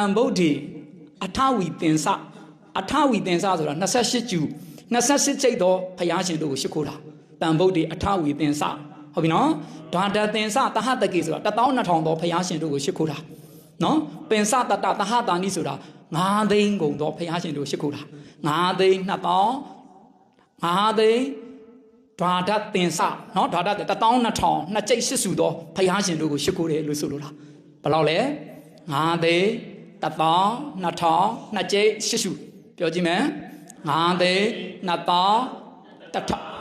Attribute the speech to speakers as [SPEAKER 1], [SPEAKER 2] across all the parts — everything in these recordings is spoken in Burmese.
[SPEAKER 1] န်ဗုဒ္ဓေအထဝီတင်္စဆိုတာ28ကျူ28ကျိတ်သောဘုရားရှင်တို့ကိုရှိခိုးတာတန်ဗုဒ္ဓေအထဝီတင်္စဟုတ်ပြီနော်ဒွါဒတင်္စတဟတကေဆိုတာ12000သောဘုရားရှင်တို့ကိုရှိခိုးတာနော်ပင်စတတသဟတာနိဆိုတာ9သိန်းကုန်သောဘုရားရှင်တို့ရှိခိုးတာ9သိန်း2000 9သိန်းဒွါဒတင်္စနော်ဒွါဒ12000နှစ်ကျိတ်ရှစ်စုသောဘုရားရှင်တို့ကိုရှိခိုးတယ်လို့ဆိုလိုတာဘယ်လောက်လဲ9သိန်း1000 2000နှစ်ကျိတ်ရှစ်စုပြောကြည့်မယ်9သိန်း2000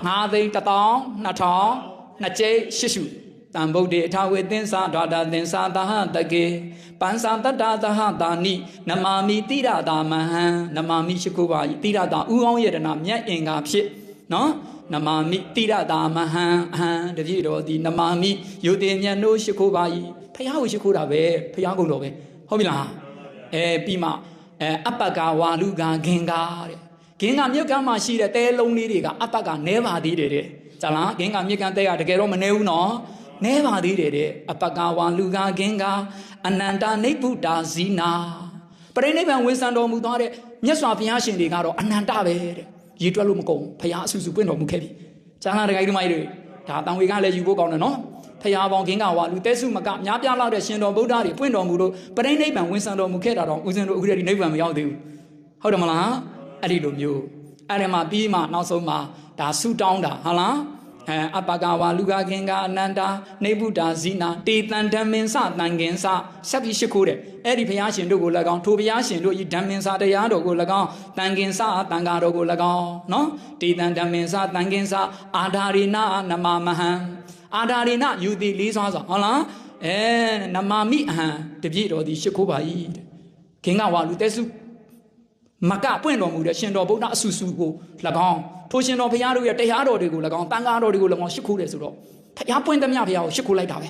[SPEAKER 1] 9သိန်း1000 2000နှစ်ကျိတ်ရှစ်စုတန်ဗုဒ္ဓေအထဝေသင်္စာဒွါဒသင်္စာသဟတကေပန်စာတတသဟတာနိနမာမိတိရတာမဟံနမာမိရှိခိုးပါ၏တိရတာဥကောင်းယတနာမြတ်အင်္ဂါဖြစ်နော်နမာမိတိရတာမဟံအဟံတပြည့်တော်ဒီနမာမိယုတိမြတ်တို့ရှိခိုးပါ၏ဖះကိုရှိခိုးတာပဲဖះကုံတော်ပဲဟုတ်ပြီလားပြီးမှအပ္ပကဝါလူကဂင်္ဂါတဲ့ဂင်္ဂါမြတ်ကမ်းမှာရှိတဲ့တဲလုံးလေးတွေကအပ္ပကနဲပါသေးတယ်တဲ့ဇာလားဂင်္ဂါမြတ်ကမ်းတဲကတကယ်တော့မနဲဘူးနော်နဲပါသေးတယ်တဲ့အပ္ပကဝါလူကဂင်္ဂါအနန္တနိဗ္ဗုတာဇီနာပရိနိဗ္ဗာန်ဝင်ဆံတော်မူသွားတဲ့မြတ်စွာဘုရားရှင်တွေကတော့အနန္တပဲတဲ့ရေတွက်လို့မကုန်ဘုရားအဆူဆူပွင့်တော်မူခဲ့ပြီဇာလားတကယ်ဒီမိုက်တွေဒါတန်ဝေကလည်းယူဖို့ကောင်းတယ်နော်ဖျားပေါင်းဂင်္ဂဝါလူတဲစုမကများပြားလောက်တဲ့ရှင်တော်ဗုဒ္ဓတွေပွင့်တော်မူလို့ပရိနိဗ္ဗာန်ဝင်ဆံတော်မူခဲ့တာတော့ဦးဇင်းတို့အခုတည်းဒီနိဗ္ဗာန်မရောက်သေးဘူးဟုတ်တယ်မလားအဲ့ဒီလိုမျိုးအဲ့ဒီမှာပြီးမှနောက်ဆုံးမှာဒါဆူတောင်းတာဟုတ်လားအပ္ပကဝါလူကဂင်္ဂအနန္တာနေဗုဒ္ဓဇိနာတေတံဓမ္မင်္စတန်ကင်္စဆက်ပြီးရှိခိုးတယ်အဲ့ဒီဘုရားရှင်တို့ကို၎င်းထိုဘုရားရှင်တို့ဤဓမ္မင်္စတရားတော်ကို၎င်းတန်ကင်္စတန်ဃာတော်ကို၎င်းနော်တေတံဓမ္မင်္စတန်ကင်္စအာဓာရိနာနမမဟံအာဓာရိနယူသည်လေးစွာဆိုဟုတ်လားနမမိအဟံတပြည့်တော်သည်ရှိခိုးပါ၏ဂင်္ဂဝါလူတဲစုမကပွင့်တော်မူတဲ့ရှင်တော်ဗုဒ္ဓအဆူဆူကို၎င်းထိုရှင်တော်ဘုရားတို့ရဲ့တရားတော်တွေကို၎င်းတန်ခါတော်တွေကို၎င်းရှိခိုးတယ်ဆိုတော့ဘုရားပွင့်သမျှဘုရားကိုရှိခိုးလိုက်တာပဲ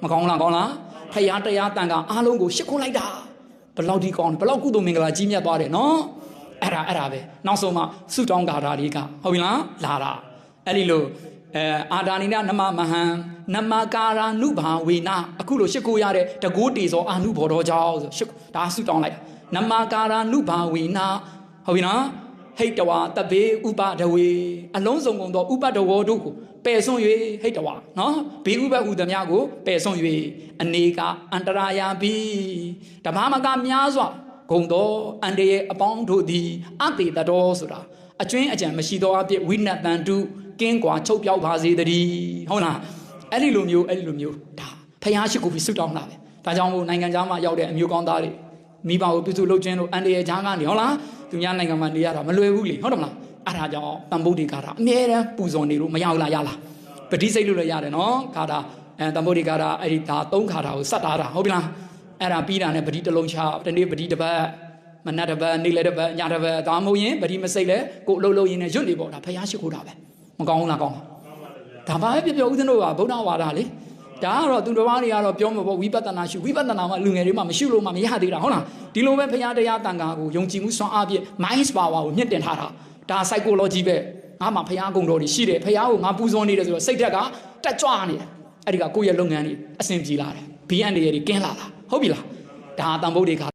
[SPEAKER 1] မကောင်းလားကောင်းလားဘုရားတရားတန်ခါအားလုံးကိုရှိခိုးလိုက်တာဘလောက်ဒီကောင်းဘလောက်ကုသိုလ်မင်္ဂလာကြီးမြတ်သွားတယ်နော်အဲ့ဒါပဲနောက်ဆုံးမှဆုတောင်းကာတာတွေကဟုတ်ပြီလားလာတာအဲ့ဒီလိုအာဒါနိနနမမဟံနမကာရာနုဘာဝေနအခုလိုရှိခိုးရတဲ့တကိုးတေသောအာနုဘော်တော်ကြောင့်ဆိုဒါဆုတောင်းလိုက်နမကာရာနုဘာဝေနဟုတ်ပြီနော်ဟိတ်တဝါတဘေဥပဒဝေအလုံးစုံကုန်သောဥပဒဝေတို့ကိုပယ်ဆုံး၍ဟိတ်တဝါနော်ဘေဥပဟုသမျှကိုပယ်ဆုံး၍အနေကအန္တရာယာပိဓမ္မမကများစွာဂုံသောအန္တရဲ့အပေါင်းတို့သည်အတေတတော်ဆိုတာအကျွင်းအကြံမရှိသောအဖြစ်ဝိနတန်တုကင်းကွာချုပ်ပြောက်ပါစေတည်းဟုတ်လားအဲ့ဒီလိုမျိုးဒါဖျားရှိကိုပြီးဆုတောင်းတာပဲဒါကြောင့်မို့နိုင်ငံခြားမှာရောက်တဲ့အမျိုးကောင်းသားတွေမိဘကိုပြုစုလုပ်ခြင်းလို့အန္တရာယ်ကြားကနေဟုတ်လားသူများနိုင်ငံမှာနေရတာမလွယ်ဘူးလေဟုတ်တယ်မလားအဲ့ဒါကြောင့်တန်ဗုဒ္ဓေကာတာအမြဲတမ်းပူဇော်နေလို့မရဘူးလားရလားပဋိစိတ်လို့လည်းရတယ်နော်ကာတာတန်ဗုဒ္ဓေကာတာအဲ့ဒီဒါ3ခါတာကိုစတ်ထားတာဟုတ်ပြီလားအဲ့ဒါပြီးတာနဲ့ပဋိတစ်လုံးချတနေ့ပဋိတစ်ပတ်မနက်တစ်ပတ်နေ့လည်းတစ်ပတ်ညတစ်ပတ်ဒါမှမဟုတ်ရင်ပဋိမစိတ်လဲကိုအလုပ်လုပ်ရင်းနဲ့ရွတ်နေပေါ့ဒါဖျားရှိခိုးတာပဲမကောင်းဘူးလားကောင်းလားဒါပါပဲပြောဦးဇင်းတို့ကဗုဒ္ဓဝါဒလေဒါကတော့သူတော်ဘာတွေကတော့ပြောမှာပေါ့ဝိပဿနာရှုဝိပဿနာမှာလူငယ်တွေမှမရှုလို့မှမရသေးတာဟုတ်လားဒီလိုပဲဖရာတရားတန်ခါကိုယုံကြည်မှုစွမ်းအားဖြင့် mind power ကိုမြင့်တင်ထားတာဒါ psychology ပဲငါမှဖရာကုံတော်တွေရှိတယ်ဖရာကိုငါပူဇော်နေတယ်ဆိုတော့စိတ်ဓာတ်ကတက်ကြွနေတယ်အဲ့ဒီကကိုယ့်ရဲ့လုပ်ငန်းတွေအဆင်ပြေလာတယ် BN တွေကင်းလာတာဟုတ်ပြီလားဒါတန်ဗုဒ္ဓေခါ